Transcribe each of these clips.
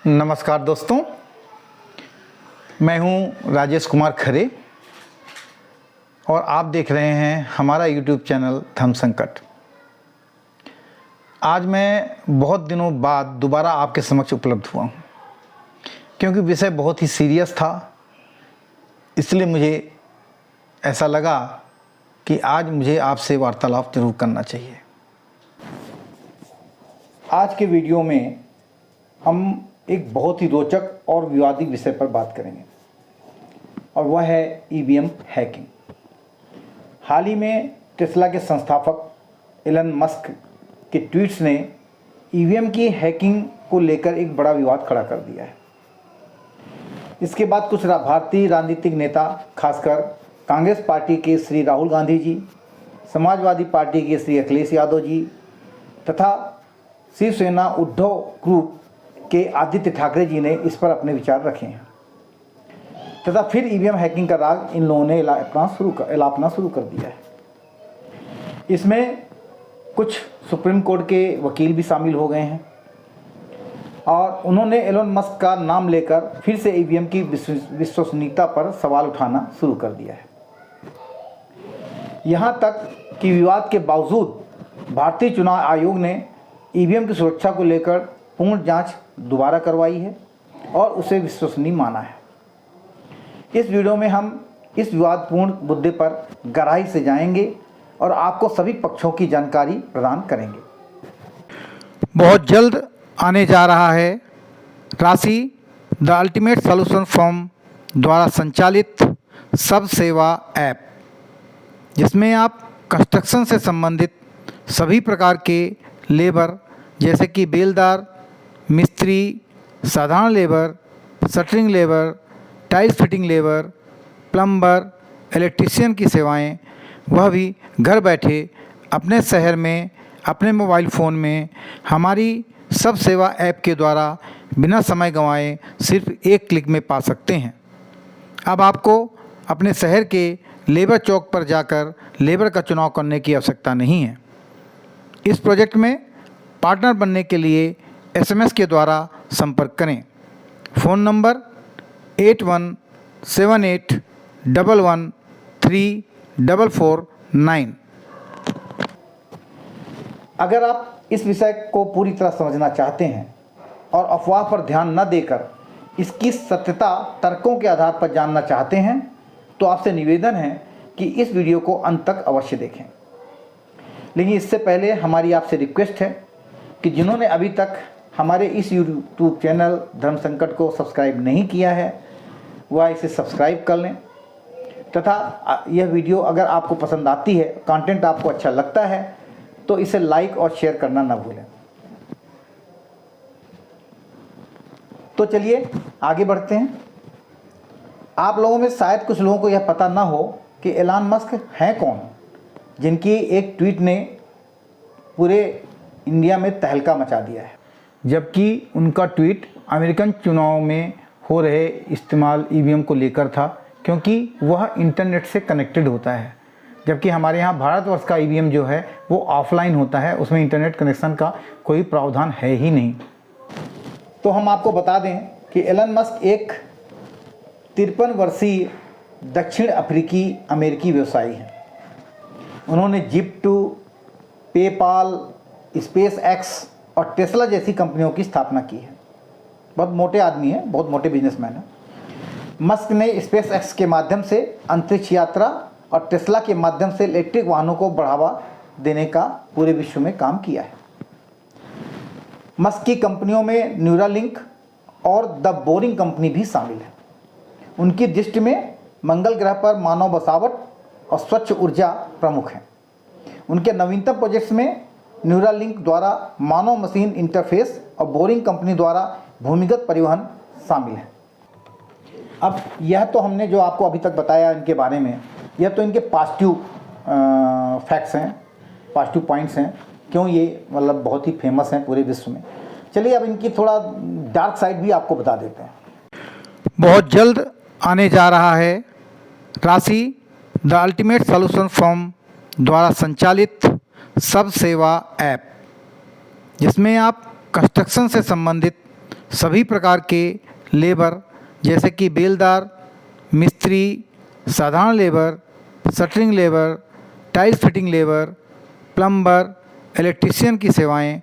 नमस्कार दोस्तों, मैं हूं राजेश कुमार खरे और आप देख रहे हैं हमारा YouTube चैनल धर्म संकट। आज मैं बहुत दिनों बाद दोबारा आपके समक्ष उपलब्ध हुआ हूं, क्योंकि विषय बहुत ही सीरियस था। इसलिए मुझे ऐसा लगा कि आज मुझे आपसे वार्तालाप जरूर करना चाहिए। आज के वीडियो में हम एक बहुत ही रोचक और विवादित विषय पर बात करेंगे और वह है ईवीएम हैकिंग। हाल ही में टेस्ला के संस्थापक एलन मस्क के ट्वीट्स ने ईवीएम की हैकिंग को लेकर एक बड़ा विवाद खड़ा कर दिया है। इसके बाद कुछ भारतीय राजनीतिक नेता, खासकर कांग्रेस पार्टी के श्री राहुल गांधी जी, समाजवादी पार्टी के श्री अखिलेश यादव जी तथा शिवसेना उद्धव ग्रुप के आदित्य ठाकरे जी ने इस पर अपने विचार रखे हैं तथा फिर ईवीएम हैकिंग का राग इन लोगों ने एलापना शुरू कर दिया है। इसमें कुछ सुप्रीम कोर्ट के वकील भी शामिल हो गए हैं और उन्होंने एलन मस्क का नाम लेकर फिर से ईवीएम की विश्वसनीयता पर सवाल उठाना शुरू कर दिया है। यहाँ तक कि विवाद के बावजूद भारतीय चुनाव आयोग ने ईवीएम की सुरक्षा को लेकर पूर्ण जांच दोबारा करवाई है और उसे विश्वसनीय माना है। इस वीडियो में हम इस विवादपूर्ण मुद्दे पर गहराई से जाएंगे और आपको सभी पक्षों की जानकारी प्रदान करेंगे। बहुत जल्द आने जा रहा है राशि द अल्टीमेट सॉल्यूशन फर्म द्वारा संचालित सब सेवा ऐप, जिसमें आप कंस्ट्रक्शन से संबंधित सभी प्रकार के लेबर जैसे कि बेलदार, मिस्त्री, साधारण labour, shuttering labour, tile fitting labour, plumber, electrician की सेवाएं, वह भी घर बैठे अपने शहर में अपने मोबाइल फ़ोन में हमारी सब सेवा ऐप के द्वारा बिना समय गंवाए सिर्फ एक क्लिक में पा सकते हैं। अब आपको अपने शहर के लेबर चौक पर जाकर लेबर का चुनाव करने की आवश्यकता नहीं है। इस प्रोजेक्ट में पार्टनर बनने के लिए SMS के द्वारा संपर्क करें। Phone number 8178113449। अगर आप इस विषय को पूरी तरह समझना चाहते हैं और अफवाह पर ध्यान न देकर इसकी सत्यता तर्कों के आधार पर जानना चाहते हैं, तो आपसे निवेदन है कि इस वीडियो को अंत तक अवश्य देखें। लेकिन इससे पहले हमारी आपसे रिक्वेस्ट है कि जिन्होंने अभी तक हमारे इस यूट्यूब चैनल धर्म संकट को सब्सक्राइब नहीं किया है, वह इसे सब्सक्राइब कर लें तथा यह वीडियो अगर आपको पसंद आती है, कंटेंट आपको अच्छा लगता है, तो इसे लाइक और शेयर करना न भूलें। तो चलिए आगे बढ़ते हैं। आप लोगों में शायद कुछ लोगों को यह पता ना हो कि एलन मस्क हैं कौन, जिनकी एक ट्वीट ने पूरे इंडिया में तहलका मचा दिया है, जबकि उनका ट्वीट अमेरिकन चुनाव में हो रहे इस्तेमाल ईवीएम को लेकर था, क्योंकि वह इंटरनेट से कनेक्टेड होता है, जबकि हमारे यहाँ भारतवर्ष का ईवीएम जो है वो ऑफलाइन होता है, उसमें इंटरनेट कनेक्शन का कोई प्रावधान है ही नहीं। तो हम आपको बता दें कि एलन मस्क एक 53 वर्षीय दक्षिण अफ्रीकी अमेरिकी व्यवसायी हैं। उन्होंने जिप2, पेपाल, स्पेस एक्स और टेस्ला जैसी कंपनियों की स्थापना की है। बहुत मोटे आदमी हैं, बहुत मोटे बिजनेसमैन हैं। मस्क ने स्पेस एक्स के माध्यम से अंतरिक्ष यात्रा और टेस्ला के माध्यम से इलेक्ट्रिक वाहनों को बढ़ावा देने का पूरे विश्व में काम किया है। मस्क की कंपनियों में न्यूरालिंक और द बोरिंग कंपनी भी शामिल है। उनकी दृष्टि में मंगल ग्रह पर मानव बसावट और स्वच्छ ऊर्जा प्रमुख हैं। उनके नवीनतम प्रोजेक्ट्स में न्यूरालिंक द्वारा मानव मशीन इंटरफेस और बोरिंग कंपनी द्वारा भूमिगत परिवहन शामिल है। अब यह तो हमने जो आपको अभी तक बताया इनके बारे में, यह तो इनके पॉजिटिव फैक्ट्स हैं, पॉजिटिव पॉइंट्स हैं, क्यों ये मतलब बहुत ही फेमस हैं पूरे विश्व में। चलिए अब इनकी थोड़ा डार्क साइड भी आपको बता देते हैं। बहुत जल्द आने जा रहा है राशि द अल्टीमेट सॉल्यूशन फर्म द्वारा संचालित सब सेवा ऐप, जिसमें आप कंस्ट्रक्शन से संबंधित सभी प्रकार के लेबर जैसे कि बेलदार, मिस्त्री, साधारण labour, shuttering labour, tiles fitting labour, plumber, electrician की सेवाएं,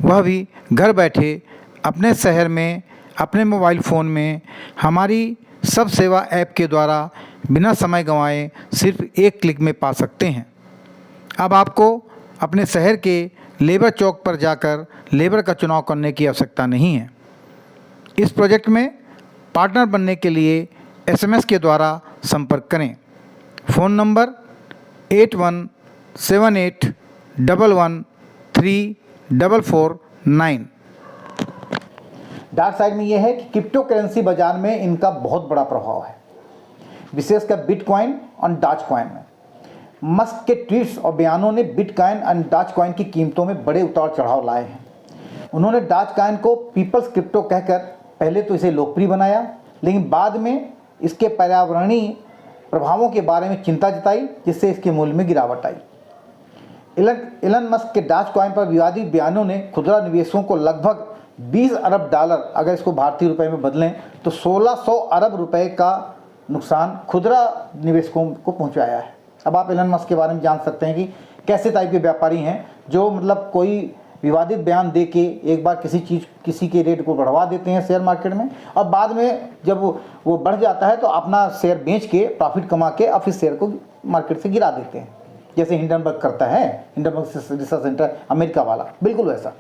वह भी घर बैठे अपने शहर में अपने मोबाइल फ़ोन में हमारी सब सेवा ऐप के द्वारा बिना समय गंवाए सिर्फ एक क्लिक में पा सकते हैं। अब आपको अपने शहर के लेबर चौक पर जाकर लेबर का चुनाव करने की आवश्यकता नहीं है। इस प्रोजेक्ट में पार्टनर बनने के लिए SMS के द्वारा संपर्क करें। Phone number 8178113449। डार्क साइड में यह है कि क्रिप्टो करेंसी बाजार में इनका बहुत बड़ा प्रभाव है, विशेषकर बिटकॉइन और डॉज कॉइन में। मस्क के ट्वीट्स और बयानों ने बिटकॉइन और डॉज कॉइन की कीमतों में बड़े उतार चढ़ाव लाए हैं। उन्होंने डॉज कॉइन को पीपल्स क्रिप्टो कहकर पहले तो इसे लोकप्रिय बनाया, लेकिन बाद में इसके पर्यावरणीय प्रभावों के बारे में चिंता जताई, जिससे इसके मूल्य में गिरावट आई। इलन मस्क के डॉज कॉइन पर विवादित बयानों ने खुदरा निवेशकों को लगभग $20 अरब, अगर इसको भारतीय रुपए में बदलें तो 1600 अरब रुपए का नुकसान खुदरा निवेशकों को पहुंचाया है। अब आप इलन मस्क के बारे में जान सकते हैं कि कैसे टाइप के व्यापारी हैं, जो मतलब कोई विवादित बयान दे के एक बार किसी के रेट को बढ़वा देते हैं शेयर मार्केट में, और बाद में जब वो बढ़ जाता है तो अपना शेयर बेच के प्रॉफिट कमा के और फिर शेयर को मार्केट से गिरा देते हैं, जैसे हिंडनबर्ग करता है, हिंडनबर्ग रिसर्च सेंटर अमेरिका वाला, बिल्कुल वैसा।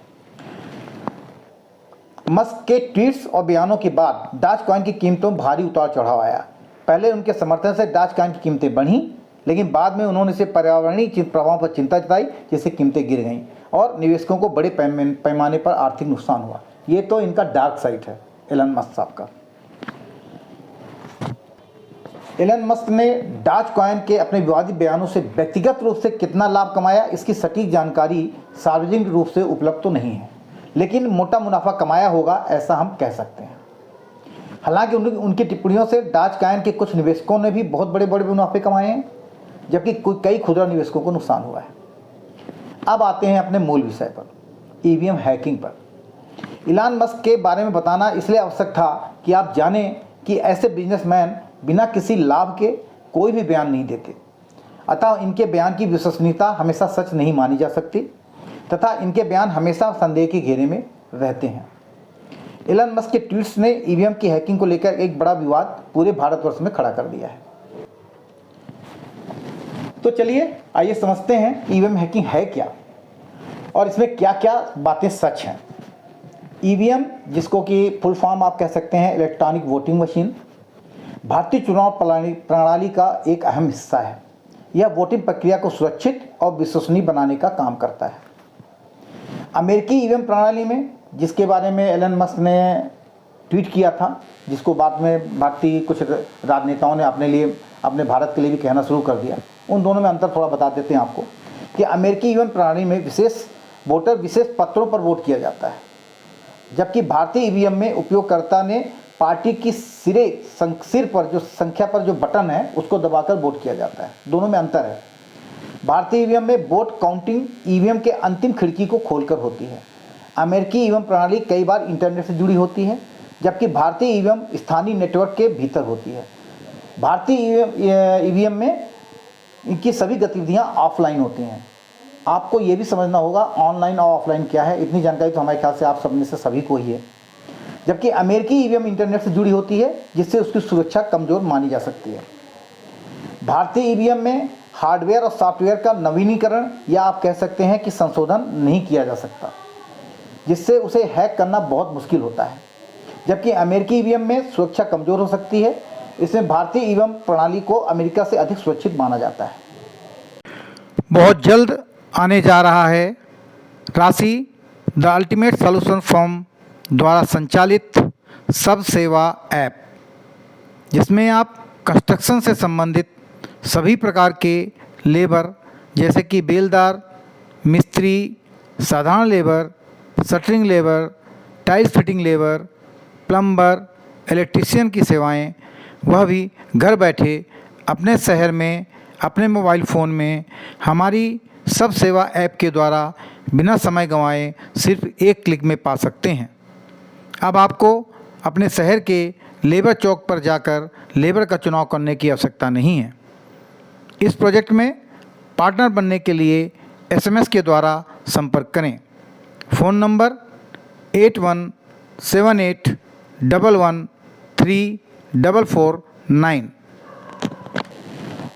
मस्क के ट्वीट्स और बयानों के बाद डॉज कॉइन की कीमतों में भारी उतार चढ़ाव आया। पहले उनके समर्थन से डॉज कॉइन की कीमतें बढ़ीं, लेकिन बाद में उन्होंने इसे पर्यावरणीय प्रभावों पर चिंता जताई, जिससे कीमतें गिर गईं और निवेशकों को बड़े पैमाने पर आर्थिक नुकसान हुआ। ये तो इनका डार्क साइड है एलन मस्क साहब का। एलन मस्क ने डॉज कॉइन के अपने विवादित बयानों से व्यक्तिगत रूप से कितना लाभ कमाया, इसकी सटीक जानकारी सार्वजनिक रूप से उपलब्ध तो नहीं है, लेकिन मोटा मुनाफा कमाया होगा, ऐसा हम कह सकते हैं। हालांकि उनकी टिप्पणियों से डॉज कॉइन के कुछ निवेशकों ने भी बहुत बड़े बड़े मुनाफे कमाए हैं, जबकि कई खुदरा निवेशकों को नुकसान हुआ है। अब आते हैं अपने मूल विषय पर, ईवीएम हैकिंग पर। इलान मस्क के बारे में बताना इसलिए आवश्यक था कि आप जानें कि ऐसे बिजनेसमैन बिना किसी लाभ के कोई भी बयान नहीं देते, अतः इनके बयान की विश्वसनीयता हमेशा सच नहीं मानी जा सकती तथा इनके बयान हमेशा संदेह के घेरे में रहते हैं। इलन मस्क के ट्वीट्स ने ईवीएम की हैकिंग को लेकर एक बड़ा विवाद पूरे भारतवर्ष में खड़ा कर दिया है। तो चलिए आइए समझते हैं ईवीएम हैकिंग है क्या और इसमें क्या क्या बातें सच हैं। ईवीएम, जिसको कि फुल फॉर्म आप कह सकते हैं इलेक्ट्रॉनिक वोटिंग मशीन, भारतीय चुनाव प्रणाली का एक अहम हिस्सा है। यह वोटिंग प्रक्रिया को सुरक्षित और विश्वसनीय बनाने का काम करता है। अमेरिकी ईवीएम प्रणाली में, जिसके बारे में एलन मस्क ने ट्वीट किया था, जिसको बाद में भारतीय कुछ राजनेताओं ने अपने भारत के लिए भी कहना शुरू कर दिया, उन दोनों में अंतर थोड़ा बता देते हैं आपको कि अमेरिकी ईवीएम प्रणाली में विशेष पत्रों पर वोट किया जाता है, जबकि भारतीय ईवीएम में उपयोगकर्ता ने पार्टी की सिर पर जो संख्या पर जो बटन है उसको दबाकर वोट किया जाता है। दोनों में अंतर है। भारतीय ईवीएम में वोट काउंटिंग ईवीएम के अंतिम खिड़की को खोलकर होती है। अमेरिकी ईवीएम प्रणाली कई बार इंटरनेट से जुड़ी होती है, जबकि भारतीय ईवीएम स्थानीय नेटवर्क के भीतर होती है। भारतीय ईवीएम में इनकी सभी गतिविधियां ऑफलाइन होती हैं। आपको ये भी समझना होगा ऑनलाइन और ऑफलाइन क्या है, इतनी जानकारी तो हमारे ख्याल से आप सब में से सभी को ही है। जबकि अमेरिकी ईवीएम इंटरनेट से जुड़ी होती है, जिससे उसकी सुरक्षा कमज़ोर मानी जा सकती है। भारतीय ईवीएम में हार्डवेयर और सॉफ्टवेयर का नवीनीकरण या आप कह सकते हैं कि संशोधन नहीं किया जा सकता, जिससे उसे हैक करना बहुत मुश्किल होता है। जबकि अमेरिकी ईवीएम में सुरक्षा कमज़ोर हो सकती है। इसमें भारतीय ईवीएम प्रणाली को अमेरिका से अधिक सुरक्षित माना जाता है। बहुत जल्द आने जा रहा है राशि द अल्टीमेट सॉल्यूशन फर्म द्वारा संचालित सब सेवा ऐप, जिसमें आप कंस्ट्रक्शन से संबंधित सभी प्रकार के लेबर जैसे कि बेलदार, मिस्त्री, साधारण labour, shuttering labour, tiles fitting labour, plumber, electrician की सेवाएं, वह भी घर बैठे अपने शहर में अपने मोबाइल फ़ोन में हमारी सब सेवा ऐप के द्वारा बिना समय गंवाए सिर्फ एक क्लिक में पा सकते हैं। अब आपको अपने शहर के लेबर चौक पर जाकर लेबर का चुनाव करने की आवश्यकता नहीं है। इस प्रोजेक्ट में पार्टनर बनने के लिए SMS के द्वारा संपर्क करें। Phone number 8178113449।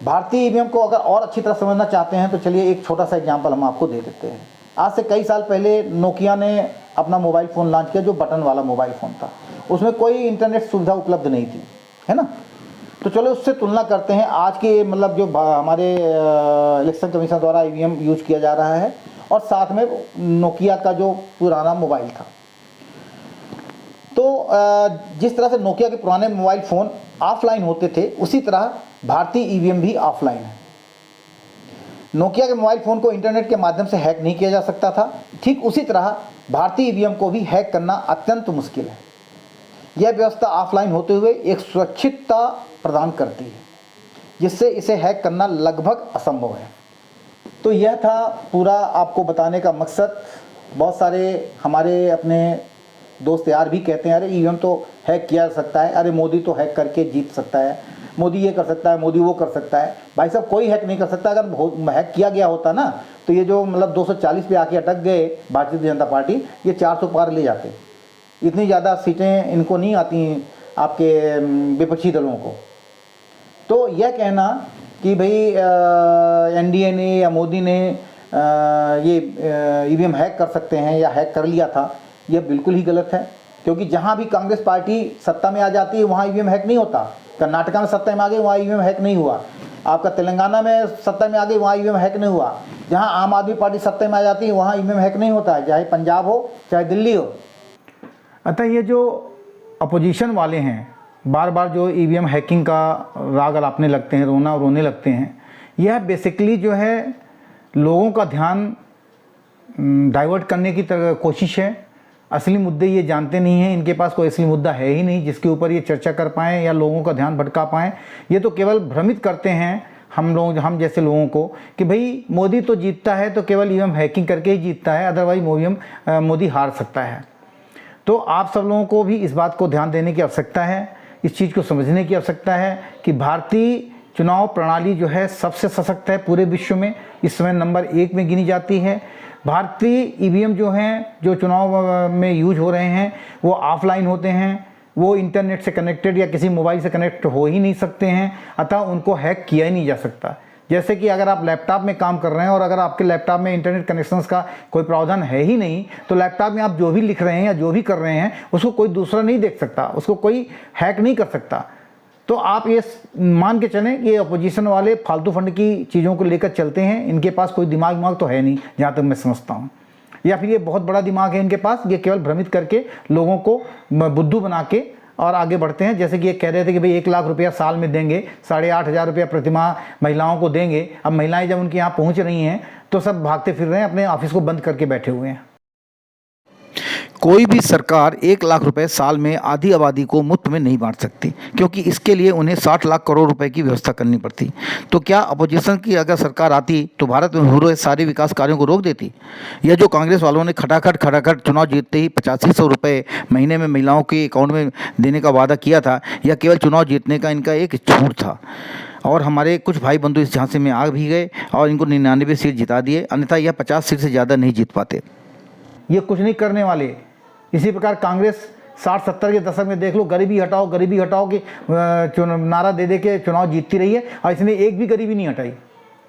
भारतीय ईवीएम को अगर और अच्छी तरह समझना चाहते हैं तो चलिए एक छोटा सा एग्जांपल हम आपको दे देते हैं। आज से कई साल पहले नोकिया ने अपना मोबाइल फ़ोन लॉन्च किया, जो बटन वाला मोबाइल फ़ोन था। उसमें कोई इंटरनेट सुविधा उपलब्ध नहीं थी, है ना। तो चलो उससे तुलना करते हैं आज के मतलब जो हमारे इलेक्शन कमीशन द्वारा ईवीएम यूज किया जा रहा है और साथ में नोकिया का जो पुराना मोबाइल था। तो जिस तरह से नोकिया के पुराने मोबाइल फ़ोन ऑफलाइन होते थे, उसी तरह भारतीय ईवीएम भी ऑफलाइन है। नोकिया के मोबाइल फ़ोन को इंटरनेट के माध्यम से हैक नहीं किया जा सकता था, ठीक उसी तरह भारतीय ईवीएम को भी हैक करना अत्यंत मुश्किल है। यह व्यवस्था ऑफलाइन होते हुए एक सुरक्षितता प्रदान करती है, जिससे इसे हैक करना लगभग असंभव है। तो यह था पूरा आपको बताने का मकसद। बहुत सारे हमारे अपने दोस्त यार भी कहते हैं, अरे ईवीएम तो हैक किया जा सकता है, अरे मोदी तो हैक करके जीत सकता है, मोदी ये कर सकता है, मोदी वो कर सकता है। भाई साहब, कोई हैक नहीं कर सकता। अगर हैक किया गया होता ना, तो ये जो मतलब 240 पे आके अटक गए भारतीय जनता पार्टी, ये 400 पार ले जाते। इतनी ज़्यादा सीटें इनको नहीं आती आपके विपक्षी दलों को। तो यह कहना कि भाई NDA ने या मोदी ने ये ईवीएम हैक कर सकते हैं या हैक कर लिया था, यह बिल्कुल ही गलत है। क्योंकि जहाँ भी कांग्रेस पार्टी सत्ता में आ जाती है वहाँ ईवीएम हैक नहीं होता। कर्नाटका में सत्ता में आ गई, वहाँ ईवीएम हैक नहीं हुआ। आपका तेलंगाना में सत्ता में आ गई, वहाँ ईवीएम हैक नहीं हुआ। जहाँ आम आदमी पार्टी सत्ता में आ जाती है वहाँ ईवीएम हैक नहीं होता है, चाहे पंजाब हो चाहे दिल्ली हो। अतः ये जो अपोजिशन वाले हैं, बार बार जो ईवीएम हैकिंग का राग अलापने लगते हैं, रोने लगते हैं, यह बेसिकली जो है लोगों का ध्यान डाइवर्ट करने की कोशिश है। असली मुद्दे ये जानते नहीं हैं, इनके पास कोई असली मुद्दा है ही नहीं जिसके ऊपर ये चर्चा कर पाएँ या लोगों का ध्यान भटका पाएँ। ये तो केवल भ्रमित करते हैं हम जैसे लोगों को कि भाई मोदी तो जीतता है तो केवल ईवीएम हैकिंग करके ही जीतता है, अदरवाइज मोदी हार सकता है। तो आप सब लोगों को भी इस बात को ध्यान देने की आवश्यकता है, इस चीज़ को समझने की आवश्यकता है कि भारतीय चुनाव प्रणाली जो है सबसे सशक्त है पूरे विश्व में, इस समय नंबर 1 में गिनी जाती है। भारतीय ईवीएम जो हैं, जो चुनाव में यूज हो रहे हैं, वो ऑफलाइन होते हैं, वो इंटरनेट से कनेक्टेड या किसी मोबाइल से कनेक्ट हो ही नहीं सकते हैं, अतः उनको हैक किया ही नहीं जा सकता। जैसे कि अगर आप लैपटॉप में काम कर रहे हैं और अगर आपके लैपटॉप में इंटरनेट कनेक्शंस का कोई प्रावधान है ही नहीं, तो लैपटॉप में आप जो भी लिख रहे हैं या जो भी कर रहे हैं उसको कोई दूसरा नहीं देख सकता, उसको कोई हैक नहीं कर सकता। तो आप ये मान के चलें कि ये अपोजिशन वाले फालतू फंड की चीज़ों को लेकर चलते हैं, इनके पास कोई दिमाग तो है नहीं जहाँ तक मैं समझता हूँ, या फिर ये बहुत बड़ा दिमाग है इनके पास, ये केवल भ्रमित करके लोगों को बुद्धू बना के और आगे बढ़ते हैं। जैसे कि ये कह रहे थे कि भाई 1 लाख रुपया साल में देंगे, 8,500 रुपया प्रतिमाह महिलाओं को देंगे। अब महिलाएं जब उनके यहाँ पहुँच रही हैं तो सब भागते फिर रहे हैं, अपने ऑफिस को बंद करके बैठे हुए हैं। कोई भी सरकार 1 लाख रुपए साल में आधी आबादी को मुफ्त में नहीं बांट सकती, क्योंकि इसके लिए उन्हें 60 लाख करोड़ रुपए की व्यवस्था करनी पड़ती। तो क्या अपोजिशन की अगर सरकार आती तो भारत में हो रहे सारे विकास कार्यों को रोक देती? यह जो कांग्रेस वालों ने खटाखट चुनाव जीतते ही 8500 रुपये महीने में महिलाओं के अकाउंट में देने का वादा किया था, यह केवल चुनाव जीतने का इनका एक झूठ था। और हमारे कुछ भाई बंधु इस झांसे में आ भी गए और इनको 99 सीट जिता दिए, अन्यथा यह 50 सीट से ज़्यादा नहीं जीत पाते। ये कुछ नहीं करने वाले। इसी प्रकार कांग्रेस 60-70 के दशक में देख लो, गरीबी हटाओ कि नारा दे के चुनाव जीतती रही है, और इसने एक भी गरीबी नहीं हटाई,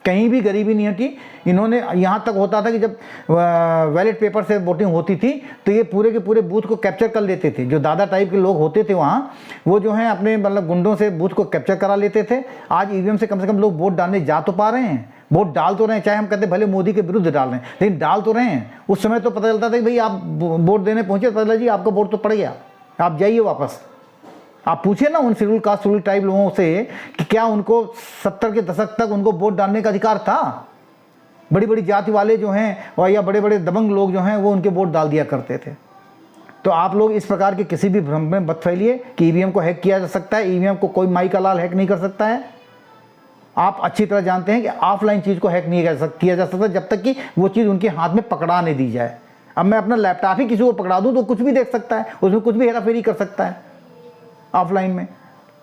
कहीं भी गरीबी नहीं हटी। इन्होंने यहाँ तक होता था कि जब बैलेट पेपर से वोटिंग होती थी तो ये पूरे के पूरे बूथ को कैप्चर कर लेते थे। जो दादा टाइप के लोग होते थे वहाँ, वो जो हैं अपने मतलब गुंडों से बूथ को कैप्चर करा लेते थे। आज ईवीएम से कम लोग वोट डालने जा तो पा रहे हैं, वोट डाल तो रहे हैं, चाहे हम कहते भले मोदी के विरुद्ध डाल रहे हैं, लेकिन डाल तो रहे हैं। उस समय तो पता चलता था कि भाई आप वोट देने पहुंचे, पता चला जी आपका वोट तो पड़ गया, आप जाइए वापस। आप पूछिए ना उन शेड्यूल कास्ट शेड्यूल टाइप लोगों से कि क्या उनको 70 के दशक तक उनको वोट डालने का अधिकार था? बड़ी बड़ी जाति वाले जो हैं और या बड़े बड़े दबंग लोग जो हैं वो उनके वोट डाल दिया करते थे। तो आप लोग इस प्रकार के किसी भी भ्रम में मत फैलिए कि ईवीएम को हैक किया जा सकता है। ईवीएम को कोई माई का लाल हैक नहीं कर सकता है। आप अच्छी तरह जानते हैं कि ऑफलाइन चीज़ को हैक नहीं किया जा सकता जब तक कि वो चीज़ उनके हाथ में पकड़ा नहीं दी जाए। अब मैं अपना लैपटॉप ही किसी को पकड़ा दूं तो कुछ भी देख सकता है, उसमें कुछ भी हेराफेरी कर सकता है ऑफलाइन में।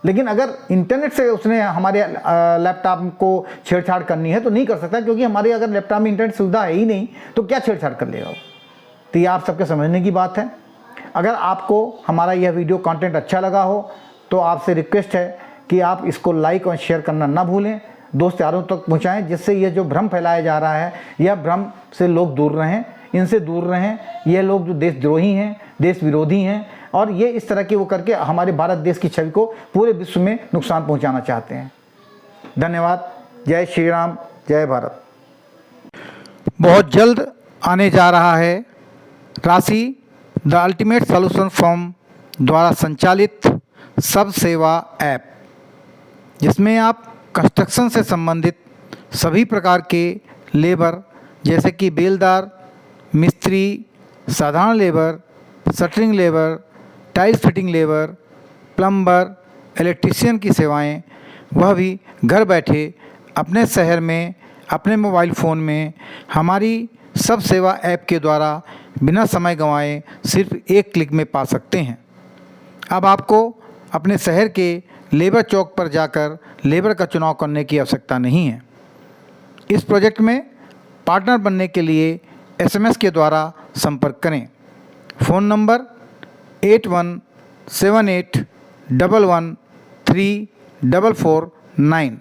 लेकिन अगर इंटरनेट से उसने हमारे लैपटॉप को छेड़छाड़ करनी है तो नहीं कर सकता, क्योंकि हमारे अगर लैपटॉप में इंटरनेट सुविधा है ही नहीं तो क्या छेड़छाड़ कर लेगा वो। तो ये आप सबके समझने की बात है। अगर आपको हमारा यह वीडियो कंटेंट अच्छा लगा हो तो आपसे रिक्वेस्ट है कि आप इसको लाइक और शेयर करना ना भूलें, दोस्त यारों तक पहुंचाएं, जिससे यह जो भ्रम फैलाया जा रहा है यह भ्रम से लोग दूर रहें, इनसे दूर रहें। यह लोग जो देशद्रोही हैं, देश विरोधी हैं और ये इस तरह की वो करके हमारे भारत देश की छवि को पूरे विश्व में नुकसान पहुंचाना चाहते हैं। धन्यवाद। जय श्री राम, जय भारत। बहुत जल्द आने जा रहा है राशि द अल्टीमेट सॉल्यूशन फर्म द्वारा संचालित सब सेवा ऐप, जिसमें आप कंस्ट्रक्शन से संबंधित सभी प्रकार के लेबर जैसे कि बेलदार, मिस्त्री, साधारण labour, shuttering labour, tiles fitting labour, plumber, electrician की सेवाएं, वह भी घर बैठे अपने शहर में अपने मोबाइल फ़ोन में हमारी सब सेवा ऐप के द्वारा बिना समय गंवाए सिर्फ एक क्लिक में पा सकते हैं। अब आपको अपने शहर के लेबर चौक पर जाकर लेबर का चुनाव करने की आवश्यकता नहीं है। इस प्रोजेक्ट में पार्टनर बनने के लिए SMS के द्वारा संपर्क करें। Phone number 8178113449।